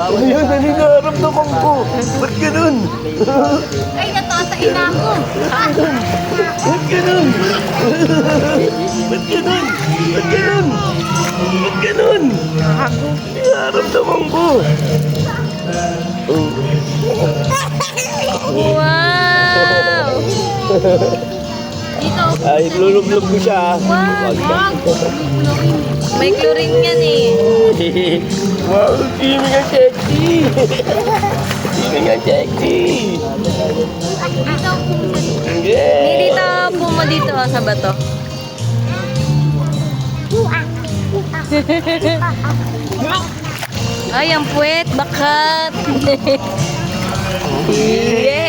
Ano yun? Naninaramdaman ko. Ba't ganun? Ay, natatain na ako. Ba't ganun? Ba't ganun? Ba't ganun? Ba't ganun? Nanaramdaman ko. Wow! Dito. Ay, lulublog ko siya. Wow! Wag. May chlorine yan eh. Wow, swimming ang sexy. Swimming ang sexy. Dito ako pumunta. Hindi Yeah. dito, puma dito oh, sa bato. Ay, ang puwet, bakat. Yeah!